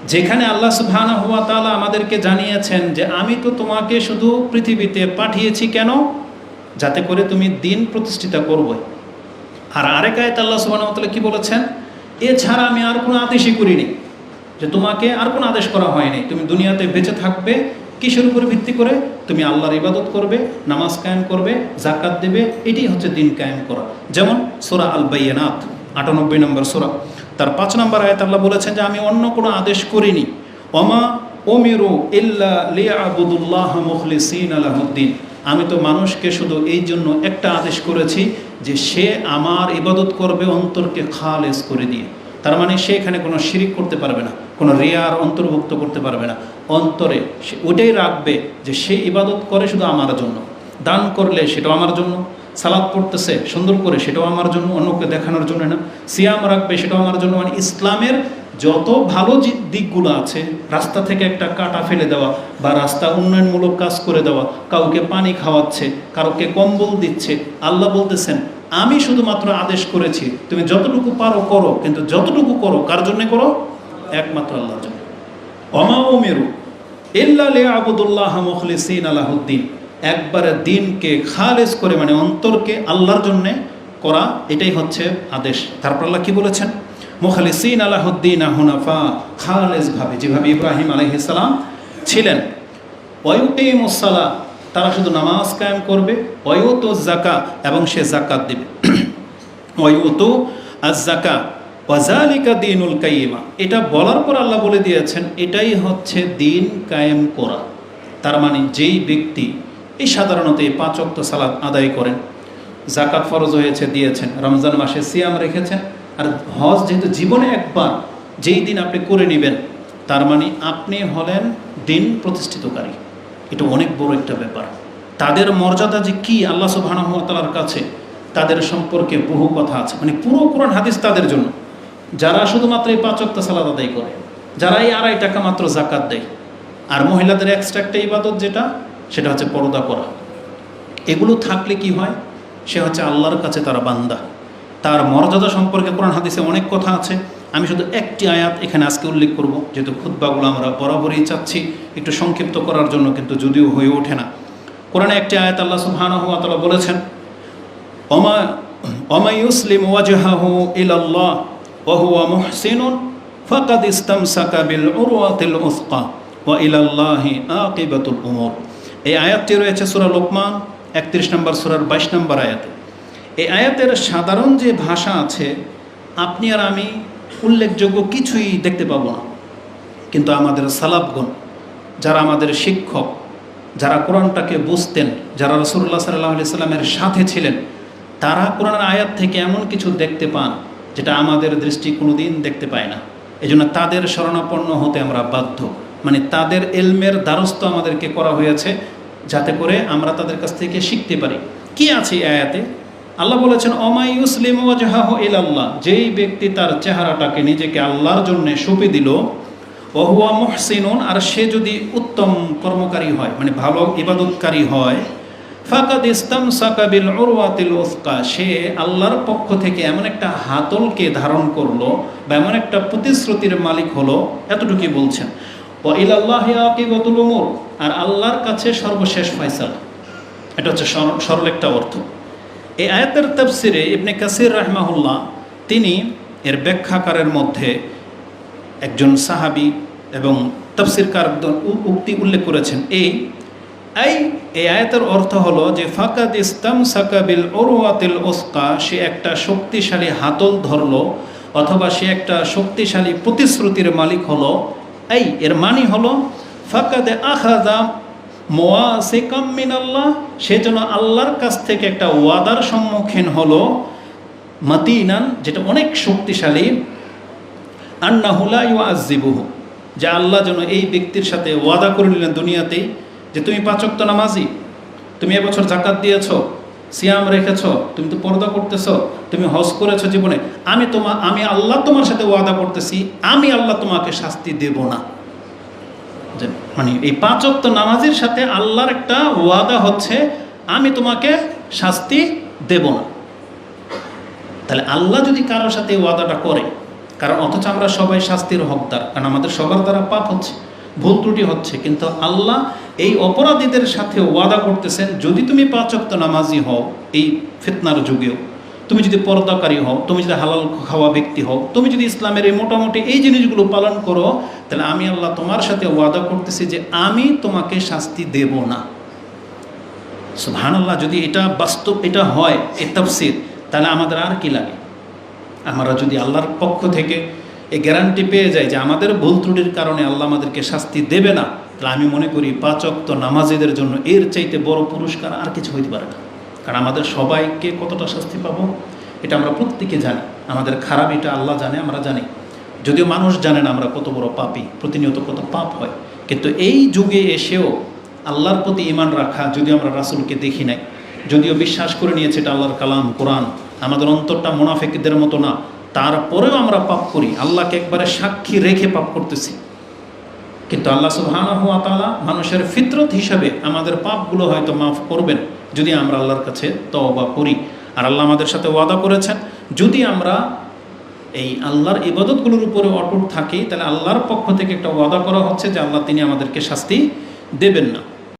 যেখানে আল্লাহ সুবহানাহু ওয়া তাআলা আমাদেরকে জানিয়েছেন যে আমি তো তোমাকে শুধু পৃথিবীতে পাঠিয়েছি কেন, যাতে করে তুমি দিন প্রতিষ্ঠিত করবে। আর আরেক আয়াতে আল্লাহ সুবহানাহু ওয়া তাআলা কি বলেছেন, এছাড়া আমি আর কোনো আদেশই করিনি, যে তোমাকে আর কোনো আদেশ করা হয়নি, তুমি দুনিয়াতে বেঁচে থাকবে কিসের উপরে ভিত্তি করে, তুমি আল্লাহর ইবাদত করবে, নামাজ কায়েম করবে, যাকাত দেবে, এটাই হচ্ছে দিন কায়েম করা। যেমন সূরা আল বাইয়িনাত ৯৮ নম্বর সূরা, তার ৫ নম্বর আয়াত আল্লাহ বলেছেন যে আমি অন্য কোনো আদেশ করিনি, ওমা উমিরু ইল্লা লিয়াবুদুল্লাহ মুখলিসিনা লাহুদ্দিন, আমি তো মানুষকে শুধু এই জন্য একটা আদেশ করেছি যে সে আমার ইবাদত করবে অন্তরকে খালেস করে দিয়ে। তার মানে সে এখানে কোনো শিরিক করতে পারবে না, কোনো রিয়ার অন্তর্ভুক্ত করতে পারবে না, অন্তরে সে ওটাই রাখবে যে সে ইবাদত করে শুধু আমার জন্য, দান করলে সেটাও আমার জন্য, সালাত পড়তেছে সুন্দর করে সেটাও আমার জন্য, অন্যকে দেখানোর জন্য না, সিয়াম রাখবে সেটাও আমার জন্য। মানে ইসলামের যত ভালো দিকগুলো আছে, রাস্তা থেকে একটা কাটা ফেলে দেওয়া বা রাস্তা উন্নয়নমূলক কাজ করে দেওয়া, কাউকে পানি খাওয়াচ্ছে, কাউকে কম্বল দিচ্ছে, আল্লাহ বলতেছেন আমি শুধুমাত্র আদেশ করেছি তুমি যতটুকু পারো করো, কিন্তু যতটুকু করো কার জন্য করো, একমাত্র আল্লাহর জন্য। ওমা উমিরু ইল্লা লিয়াবুদুল্লাহ মুখলিসিনা লাহুদ্দিন, একবারে দিনকে খালেস করে মানে অন্তরকে আল্লাহর জন্যে করা, এটাই হচ্ছে আদেশ। তারপর আল্লাহ কি বলেছেন, মুখলিসিনা লাহুদ্দিন হুনাফা, খালেসভাবে, যেভাবে ইব্রাহিম আলাইহিস সালাম ছিলেন। ওয়ায়ুকিমুস সালাহ, তারা শুধু নামাজ কায়েম করবে, ওয়ায়ুতু যাকা, এবং সে যাকাত দেবে, ওয়ায়ুতু আজ যাকা ওয়াজালিকা দীনুল কাইয়িমা। এটা বলার পর আল্লাহ বলে দিয়েছেন এটাই হচ্ছে দিন কায়েম করা। তার মানে যেই ব্যক্তি এই সাধারণত এই ৫ ওয়াক্ত সালাত আদায় করেন, যাকাত ফরজ হয়েছে দিয়েছেন, রমজান মাসে সিয়াম রেখেছেন, আর হজ যেহেতু জীবনে একবার যেই দিন আপনি করে নেবেন, তার মানে আপনি হলেন দিন প্রতিষ্ঠিতকারী। এটা অনেক বড় একটা ব্যাপার। তাদের মর্যাদা যে কি আল্লাহ সুবহানাহু ওয়া তাআলার কাছে, তাদের সম্পর্কে বহু কথা আছে। মানে পুরো কোরআন হাদিস তাদের জন্য, যারা শুধুমাত্র এই ৫ ওয়াক্ত সালাত আদায় করে, যারা এই ২.৫ টাকা মাত্র যাকাত দেয়, আর মহিলাদের এক্সট্রা একটা ইবাদত যেটা, সেটা হচ্ছে পর্দা করা। এগুলো থাকলে কি হয়, সে হচ্ছে আল্লাহর কাছে তারা বান্দা। তার মর্যাদা সম্পর্কে কোরআন হাদিসে অনেক কথা আছে। আমি শুধু একটি আয়াত এখানে আজকে উল্লেখ করব, যেহেতু খুতবাগুলো আমরা বরাবরই চাচ্ছি একটু সংক্ষিপ্ত করার জন্য, কিন্তু যদিও হয়ে ওঠে না। কোরআনে একটি আয়াত আল্লাহ সুবহানাহু ওয়া তাআলা বলেছেন, ওমা ইউসলিম ওয়াজহাহু ইলাল্লাহ ওয়া হুয়া মুহসিনুন ফাকাদ ইসতামসাকা বিল উরওয়াতিল উসকা ওয়া ইলাল্লাহি আকিবাতুল উমুর। এই আয়াতটি রয়েছে সূরা লোকমান ৩১ নম্বর সূরার ২২ নম্বর আয়াতে। এই আয়াতের সাধারণ যে ভাষা আছে, আপনি আর আমি উল্লেখযোগ্য কিছুই দেখতে পাবো না, কিন্তু আমাদের সালাফগণ, যারা আমাদের শিক্ষক, যারা কোরআনটাকে বুঝতেন, যারা রাসূলুল্লাহ সাল্লাল্লাহু আলাইহি সাল্লামের সাথে ছিলেন, তারা কোরআনের আয়াত থেকে এমন কিছু দেখতে পান যেটা আমাদের দৃষ্টি কোনোদিন দেখতে পায় না। এজন্য তাদের শরণাপন্ন হতে আমরা বাধ্য। মানে তাদের ইলমের দ্বারস্থ আমাদেরকে করা হয়েছে, যাতে করে আমরা তাদের কাছ থেকে শিখতে পারি। কি আছে এই আয়াতে? আল্লাহ বলেছেন, ওমা ইউসলিম ওয়াজহাহু ইলাল্লাহ, যেই ব্যক্তি তার চেহারাটাকে নিজেকে আল্লাহর জন্য সঁপে দিল, ওয়া হুয়া মুহসিনুন, আর সে যদি উত্তম কর্মকারী হয়, মানে ভালো ইবাদতকারী হয়, ফাকাদ ইসতামসাকা বিল উরওয়াতিল উসকা, সে আল্লাহর পক্ষ থেকে এমন একটা হাতলকে ধারণ করলো বা এমন একটা প্রতিশ্রুতির মালিক হলো, এতটুকুই বলছেন। ওয়া ইলাল্লাহি আকিবাতুল উমুর, আর আল্লাহর কাছে সর্বশেষ ফয়সালা। এটা হচ্ছে সরল একটা অর্থ। এই আয়াতের তাফসিরে ইবনে কাসির রাহমাহুল্লাহ, তিনি এর ব্যাখ্যাকারের মধ্যে একজন সাহাবী এবং তাফসিরকার উক্তি উল্লেখ করেছেন। এই আয়াতের অর্থ হলো যে ফাকাদ ইসতামসাকা বিল উরওয়াতিল উসকা, সে একটা শক্তিশালী হাতল ধরলো, অথবা সে একটা শক্তিশালী প্রতিশ্রুতির মালিক হলো। এর মানে হলো ফাকাদ আখাযা মুওয়াসিকাম মিনাল্লাহ, সে যেন আল্লাহর কাছ থেকে একটা ওয়াদার সম্মুখীন হলো, মাতিনান, যেটা অনেক শক্তিশালী, আন্নাহু লা ইউআযিবুহু, যে আল্লাহ যেন এই ব্যক্তির সাথে ওয়াদা করে নিলেন দুনিয়াতেই যে তুমি ৫ ওয়াক্ত নামাজি, তুমি এবছর যাকাত দিয়েছো, সিয়াম রেখেছো, তুমি তো পর্দা করতেছো, তুমি হজ করেছো জীবনে, আমি আল্লাহ তোমার সাথে ওয়াদা করতেছি, আমি আল্লাহ তোমাকে শাস্তি দেব না। মানে এই ৫ ওয়াক্ত নামাজের সাথে আল্লাহর একটা ওয়াদা হচ্ছে, আমি তোমাকে শাস্তি দেব না। তাহলে আল্লাহ যদি কারোর সাথে ওয়াদাটা করে, কারণ অথচ আমরা সবাই শাস্তির হকদার, কারণ আমাদের সবার দ্বারা পাপ হচ্ছে, ভুল ত্রুটি হচ্ছে। কিন্তু আল্লাহ এই অপরাধীদের সাথে ওয়াদা করতেছেন, যদি তুমি 5 ওয়াক্ত নামাজি হও এই ফিতনার যুগেও, তুমি যদি পর্দাকারী হও, তুমি যদি হালাল খাওয়া ব্যক্তি হও, তুমি যদি ইসলামের এই মোটামুটি এই জিনিসগুলো পালন করো, তাহলে আমি আল্লাহ তোমার সাথে ওয়াদা করতেছি যে আমি তোমাকে শাস্তি দেব না। সুবহানাল্লাহ। যদি এটা বাস্তব, এটা হয় এই তাফসীর, তাহলে আমাদের আর কি লাগে? আমরা যদি আল্লাহর পক্ষ থেকে এই গ্যারান্টি পেয়ে যাই যে আমাদের ভুল ত্রুটির কারণে আল্লাহ আমাদেরকে শাস্তি দেবে না, তাহলে আমি মনে করি 5 ওয়াক্ত নামাজীদের জন্য এর চাইতে বড় পুরস্কার আর কিছু হইতে পারে না। কারণ আমাদের সবাইকে কতটা শাস্তি পাবো এটা আমরা প্রত্যেকে জানি। আমাদের খারাপ এটা আল্লাহ জানে, আমরা জানি। যদিও মানুষ জানে না আমরা কত বড় পাপী, প্রতিনিয়ত কত পাপ হয়। কিন্তু এই যুগে এসেও আল্লাহর প্রতি ঈমান রাখা, যদিও আমরা রাসূলকে দেখি নাই, যদিও বিশ্বাস করে নিয়েছে এটা আল্লাহর কালাম কোরআন, আমাদের অন্তরটা মুনাফিকদের মতো না, তারপরেও আমরা পাপ করি, আল্লাহকে একবারে সাক্ষী রেখে পাপ করতেছি। কিন্তু আল্লাহ সুবহানাহু ওয়া তাআলা মানুষের ফিতরত হিসাবে আমাদের পাপগুলো হয়তো মাফ করবেন যদি আমরা আল্লাহর কাছে তওবা করি। আর আল্লাহ আমাদের সাথে ওয়াদা করেছেন, যদি আমরা এই আল্লাহর ইবাদতগুলোর উপরে অটুট থাকি, তাহলে আল্লাহর পক্ষ থেকে একটা ওয়াদা করা হচ্ছে যে আল্লাহ তিনি আমাদেরকে শাস্তি দেবেন না।